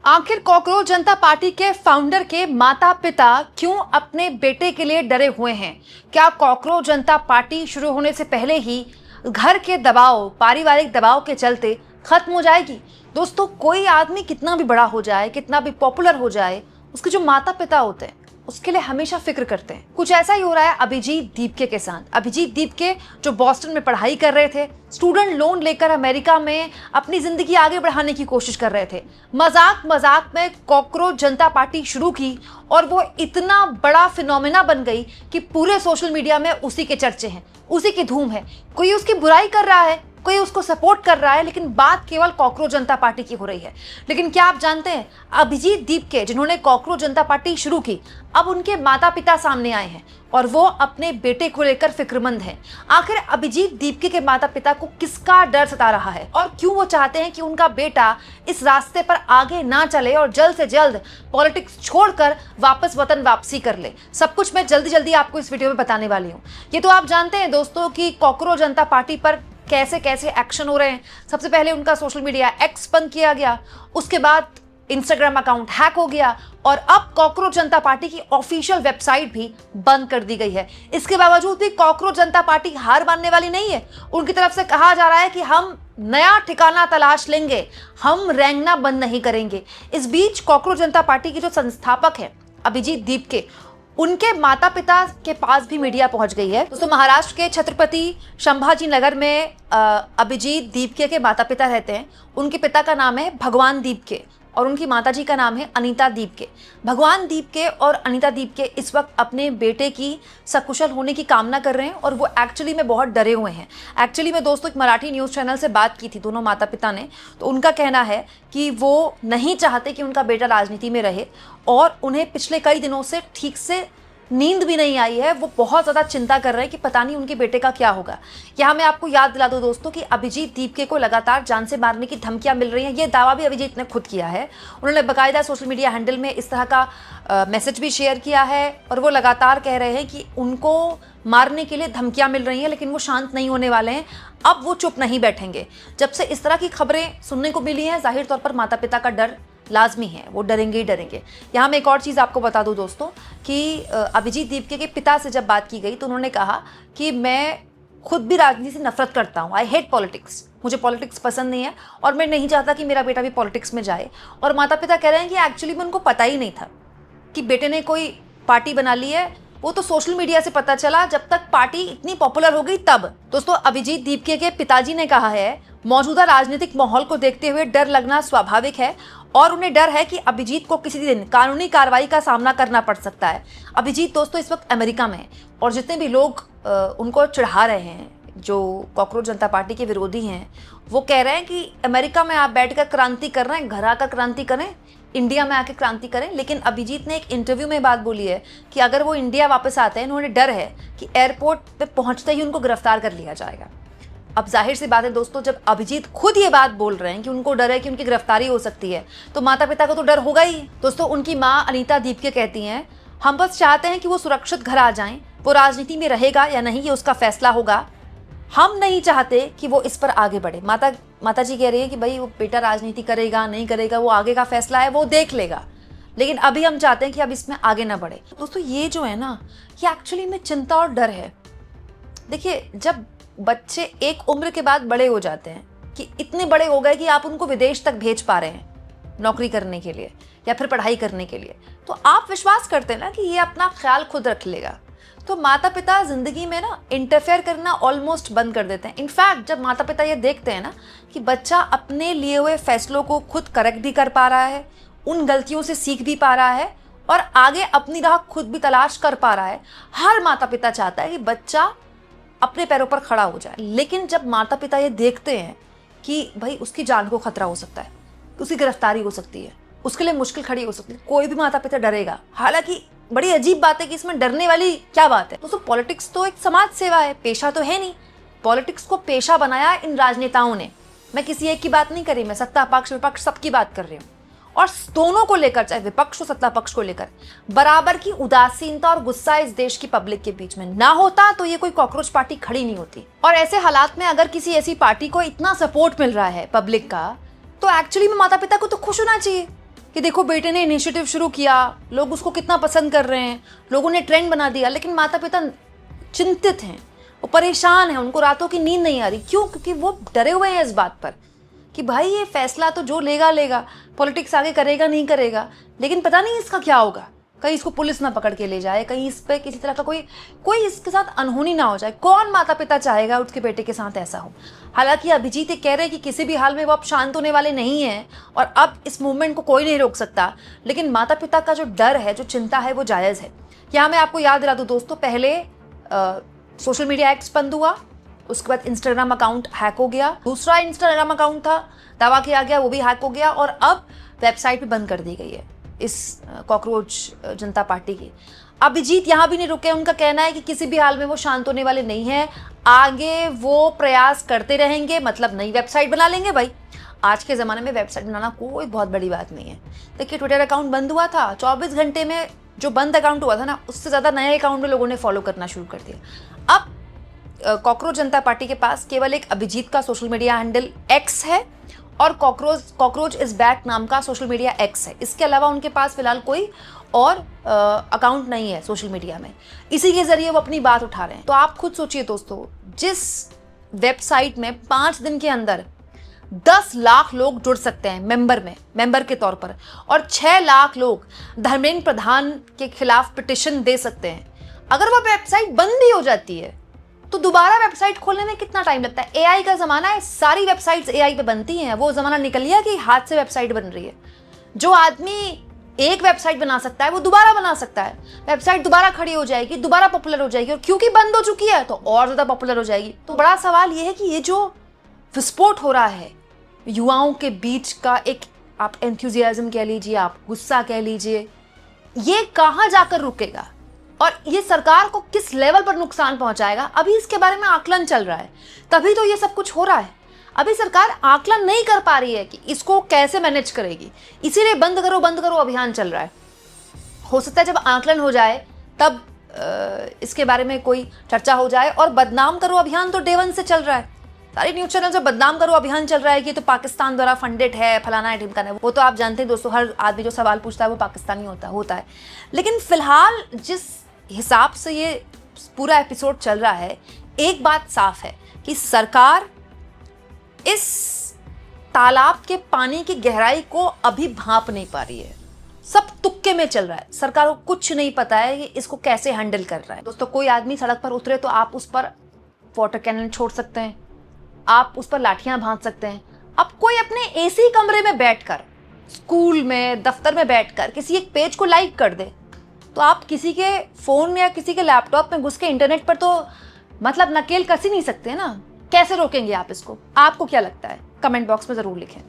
आखिर कॉकरोच जनता पार्टी के फाउंडर के माता पिता क्यों अपने बेटे के लिए डरे हुए हैं? क्या कॉकरोच जनता पार्टी शुरू होने से पहले ही घर के दबाव, पारिवारिक दबाव के चलते खत्म हो जाएगी? दोस्तों, कोई आदमी कितना भी बड़ा हो जाए, कितना भी पॉपुलर हो जाए, उसके जो माता पिता होते हैं उसके लिए हमेशा फिक्र करते हैं। कुछ ऐसा ही हो रहा है अभिजीत दीपके के साथ। अभिजीत दीपके जो बॉस्टन में पढ़ाई कर रहे थे, स्टूडेंट लोन लेकर अमेरिका में अपनी जिंदगी आगे बढ़ाने की कोशिश कर रहे थे, मजाक मजाक में कॉकरोच जनता पार्टी शुरू की और वो इतना बड़ा फिनोमेना बन गई कि पूरे सोशल मीडिया में उसी के चर्चे हैं, उसी की धूम है। कोई उसकी बुराई कर रहा है, कोई उसको सपोर्ट कर रहा है, लेकिन बात केवल कॉकरोच जनता पार्टी की हो रही है। लेकिन क्या आप जानते हैं, अभिजीत दीपके जिन्होंने कॉकरोच जनता पार्टी शुरू की, अब उनके माता पिता सामने आए हैं और वो अपने बेटे को लेकर फिक्रमंद हैं। आखिर अभिजीत दीपके के माता पिता को किसका डर सता रहा है और क्यों वो चाहते हैं कि उनका बेटा इस रास्ते पर आगे ना चले और जल्द से जल्द पॉलिटिक्स छोड़कर वापस वतन वापसी कर ले? सब कुछ मैं जल्दी जल्दी आपको इस वीडियो में बताने वाली हूँ। ये तो आप जानते हैं दोस्तों कि कॉकरोच जनता पार्टी पर कैसे कैसे एक्शन हो रहे हैं। सबसे पहले उनका सोशल मीडिया एक्स बंद किया गया, उसके बाद इंस्टाग्राम अकाउंट हैक हो गया और अब कॉकरोच जनता पार्टी की ऑफिशियल वेबसाइट भी बंद कर दी गई है। इसके बावजूद भी कॉकरोच जनता पार्टी हार मानने वाली नहीं है। उनकी तरफ से कहा जा रहा है कि हम नया ठिकाना तलाश लेंगे, हम रेंगना बंद नहीं करेंगे। इस बीच कॉकरोच जनता पार्टी के जो संस्थापक हैं अभिजीत दीपके, उनके माता पिता के पास भी मीडिया पहुंच गई है। दोस्तों, महाराष्ट्र के छत्रपति संभाजी नगर में अभिजीत दीपके के माता पिता रहते हैं। उनके पिता का नाम है भगवान दीपके और उनकी माताजी का नाम है अनीता दीपके। भगवान दीपके और अनीता दीपके इस वक्त अपने बेटे की सकुशल होने की कामना कर रहे हैं और वो एक्चुअली में बहुत डरे हुए हैं। एक्चुअली में दोस्तों, एक मराठी न्यूज़ चैनल से बात की थी दोनों माता पिता ने, तो उनका कहना है कि वो नहीं चाहते कि उनका बेटा राजनीति में रहे और उन्हें पिछले कई दिनों से ठीक से नींद भी नहीं आई है। वो बहुत ज़्यादा चिंता कर रहे हैं कि पता नहीं उनके बेटे का क्या होगा। यहाँ मैं आपको याद दिला दूँ दोस्तों कि अभिजीत दीपके को लगातार जान से मारने की धमकियाँ मिल रही हैं। ये दावा भी अभिजीत ने खुद किया है। उन्होंने बाकायदा सोशल मीडिया हैंडल में इस तरह का मैसेज भी शेयर किया है और वो लगातार कह रहे हैं कि उनको मारने के लिए धमकियाँ मिल रही हैं, लेकिन वो शांत नहीं होने वाले हैं। अब वो चुप नहीं बैठेंगे। जब से इस तरह की खबरें सुनने को मिली हैं, जाहिर तौर पर माता पिता का डर लाजमी है, वो डरेंगे ही डरेंगे। यहाँ मैं एक और चीज़ आपको बता दूँ दोस्तों कि अभिजीत दीपके के पिता से जब बात की गई तो उन्होंने कहा कि मैं खुद भी राजनीति से नफरत करता हूँ, आई हेट पॉलिटिक्स, मुझे पॉलिटिक्स पसंद नहीं है और मैं नहीं चाहता कि मेरा बेटा भी पॉलिटिक्स में जाए। और माता पिता कह रहे हैं कि एक्चुअली में उनको पता ही नहीं था कि बेटे ने कोई पार्टी बना ली है, वो तो सोशल मीडिया से पता चला जब तक पार्टी इतनी पॉपुलर हो गई तब। दोस्तों, अभिजीत दीपके के पिताजी ने कहा है, मौजूदा राजनीतिक माहौल को देखते हुए डर लगना स्वाभाविक है और उन्हें डर है कि अभिजीत को किसी दिन कानूनी कार्रवाई का सामना करना पड़ सकता है। अभिजीत दोस्तों इस वक्त अमेरिका में है और जितने भी लोग उनको चिढ़ा रहे हैं, जो कॉकरोच जनता पार्टी के विरोधी हैं, वो कह रहे हैं कि अमेरिका में आप बैठकर क्रांति कर रहे हैं, घर आकर क्रांति करें, इंडिया में आके क्रांति करें। लेकिन अभिजीत ने एक इंटरव्यू में बात बोली है कि अगर वो इंडिया वापस आते हैं, उन्हें डर है कि एयरपोर्ट पे पहुंचते ही उनको गिरफ्तार कर लिया जाएगा। अब जाहिर सी बात है दोस्तों, जब अभिजीत खुद ये बात बोल रहे हैं कि उनको डर है कि उनकी गिरफ्तारी हो सकती है, तो माता पिता को तो डर होगा ही। दोस्तों, उनकी माँ अनीता दीपके कहती हैं, हम बस चाहते हैं कि वो सुरक्षित घर आ जाएं। वो राजनीति में रहेगा या नहीं ये उसका फैसला होगा, हम नहीं चाहते कि वो इस पर आगे बढ़े। माता जी कह रही है कि भाई वो बेटा राजनीति करेगा नहीं करेगा वो आगे का फैसला है, वो देख लेगा, लेकिन अभी हम चाहते हैं कि अब इसमें आगे ना बढ़े। दोस्तों, ये जो है ना, ये एक्चुअली में चिंता और डर है। देखिए, जब बच्चे एक उम्र के बाद बड़े हो जाते हैं कि इतने बड़े हो गए कि आप उनको विदेश तक भेज पा रहे हैं नौकरी करने के लिए या फिर पढ़ाई करने के लिए, तो आप विश्वास करते हैं ना कि ये अपना ख्याल खुद रख लेगा। तो माता पिता जिंदगी में ना इंटरफेयर करना ऑलमोस्ट बंद कर देते हैं। इनफैक्ट जब माता पिता ये देखते हैं ना कि बच्चा अपने लिए हुए फैसलों को खुद करेक्ट भी कर पा रहा है, उन गलतियों से सीख भी पा रहा है और आगे अपनी राह खुद भी तलाश कर पा रहा है, हर माता पिता चाहता है कि बच्चा अपने पैरों पर खड़ा हो जाए। लेकिन जब माता पिता ये देखते हैं कि भाई उसकी जान को खतरा हो सकता है, उसकी गिरफ्तारी हो सकती है, उसके लिए मुश्किल खड़ी हो सकती है, कोई भी माता पिता डरेगा। हालांकि बड़ी अजीब बात है कि इसमें डरने वाली क्या बात है दोस्तों। पॉलिटिक्स तो एक समाज सेवा है, पेशा तो है नहीं। पॉलिटिक्स को पेशा बनाया इन राजनेताओं ने। मैं किसी एक की बात नहीं कर रही, मैं सत्ता पक्ष विपक्ष सबकी बात कर रही हूँ और दोनों को लेकर, चाहे विपक्ष हो सत्ता पक्ष को लेकर, बराबर की उदासीनता और गुस्सा इस देश की पब्लिक के बीच में ना होता तो ये कोई कॉकरोच पार्टी खड़ी नहीं होती। और ऐसे हालात में अगर किसी ऐसी पार्टी को इतना सपोर्ट मिल रहा है पब्लिक का, तो एक्चुअली में माता पिता को तो खुश होना चाहिए। कि देखो बेटे ने इनिशिएटिव शुरू किया, लोग उसको कितना पसंद कर रहे हैं, लोगों ने ट्रेंड बना दिया, लेकिन माता पिता चिंतित हैं, वो परेशान हैं, उनको रातों की नींद नहीं आ रही। क्यों? क्योंकि वो डरे हुए हैं इस बात पर कि भाई ये फैसला तो जो लेगा लेगा, पॉलिटिक्स आगे करेगा नहीं करेगा, लेकिन पता नहीं इसका क्या होगा। कहीं इसको पुलिस ना पकड़ के ले जाए, कहीं इस पर किसी तरह का कोई इसके साथ अनहोनी ना हो जाए। कौन माता पिता चाहेगा उसके बेटे के साथ ऐसा हो? हालांकि अभिजीत ये कह रहे हैं कि किसी भी हाल में वो अब शांत होने वाले नहीं हैं और अब इस मूवमेंट को कोई नहीं रोक सकता, लेकिन माता पिता का जो डर है, जो चिंता है, वो जायज़ है। यहाँ मैं आपको याद दिला दूँ दोस्तों, पहले सोशल मीडिया एक्ट्स बंद हुआ, उसके बाद इंस्टाग्राम अकाउंट हैक हो गया, दूसरा इंस्टाग्राम अकाउंट था, दावा किया गया वो भी हैक हो गया, और अब वेबसाइट भी बंद कर दी गई है इस कॉकरोच जनता पार्टी की। अभिजीत यहाँ भी नहीं रुके, उनका कहना है कि किसी भी हाल में वो शांत होने वाले नहीं हैं, आगे वो प्रयास करते रहेंगे, मतलब नई वेबसाइट बना लेंगे। भाई आज के ज़माने में वेबसाइट बनाना कोई बहुत बड़ी बात नहीं है। देखिए ट्विटर अकाउंट बंद हुआ था, 24 घंटे में जो बंद अकाउंट हुआ था ना, उससे ज़्यादा नए अकाउंट में लोगों ने फॉलो करना शुरू कर दिया। अब कॉकरोच जनता पार्टी के पास केवल एक अभिजीत का सोशल मीडिया हैंडल एक्स है और कॉकरोच इज बैक नाम का सोशल मीडिया एक्स है। इसके अलावा उनके पास फिलहाल कोई और अकाउंट नहीं है सोशल मीडिया में। इसी के जरिए वो अपनी बात उठा रहे हैं। तो आप खुद सोचिए दोस्तों, जिस वेबसाइट में 5 दिन के अंदर 10 लाख लोग जुड़ सकते हैं मेंबर के तौर पर, और 6 लाख लोग धर्मेंद्र प्रधान के खिलाफ पिटिशन दे सकते हैं, अगर वो वेबसाइट बंद भी हो जाती है तो दोबारा वेबसाइट खोलने में कितना टाइम लगता है? एआई का ज़माना है, सारी वेबसाइट्स एआई पे बनती हैं। वो ज़माना निकल गया कि हाथ से वेबसाइट बन रही है। जो आदमी एक वेबसाइट बना सकता है वो दोबारा बना सकता है, वेबसाइट दोबारा खड़ी हो जाएगी, दोबारा पॉपुलर हो जाएगी, और क्योंकि बंद हो चुकी है तो और ज़्यादा पॉपुलर हो जाएगी। तो बड़ा सवाल ये है कि ये जो विस्फोट हो रहा है युवाओं के बीच का, एक आप एंथुजियाज्म कह लीजिए, आप गुस्सा कह लीजिए, ये कहाँ जाकर रुकेगा और ये सरकार को किस लेवल पर नुकसान पहुंचाएगा, अभी इसके बारे में आकलन चल रहा है। तभी तो ये सब कुछ हो रहा है। अभी सरकार आकलन नहीं कर पा रही है कि इसको कैसे मैनेज करेगी, इसीलिए बंद करो अभियान चल रहा है। हो सकता है जब आकलन हो जाए तब इसके बारे में कोई चर्चा हो जाए। और बदनाम करो अभियान तो डे 1 से चल रहा है। सारे न्यूज़ चैनल से बदनाम करो अभियान चल रहा है कि तो पाकिस्तान द्वारा फंडेड है, फलाना है, ढिमकाना है। वो तो आप जानते हैं दोस्तों, हर आदमी जो सवाल पूछता है वो पाकिस्तानी होता है। लेकिन फिलहाल जिस हिसाब से ये पूरा एपिसोड चल रहा है, एक बात साफ है कि सरकार इस तालाब के पानी की गहराई को अभी भांप नहीं पा रही है। सब तुक्के में चल रहा है, सरकार को कुछ नहीं पता है कि इसको कैसे हैंडल कर रहा है। दोस्तों, कोई आदमी सड़क पर उतरे तो आप उस पर वाटर कैनन छोड़ सकते हैं, आप उस पर लाठियां भांज सकते हैं। अब कोई अपने एसी कमरे में बैठकर, स्कूल में, दफ्तर में बैठकर किसी एक पेज को लाइक कर दे, तो आप किसी के फोन या किसी के लैपटॉप में घुस के इंटरनेट पर तो मतलब नकेल कस ही नहीं सकते ना। कैसे रोकेंगे आप इसको? आपको क्या लगता है? कमेंट बॉक्स में जरूर लिखें।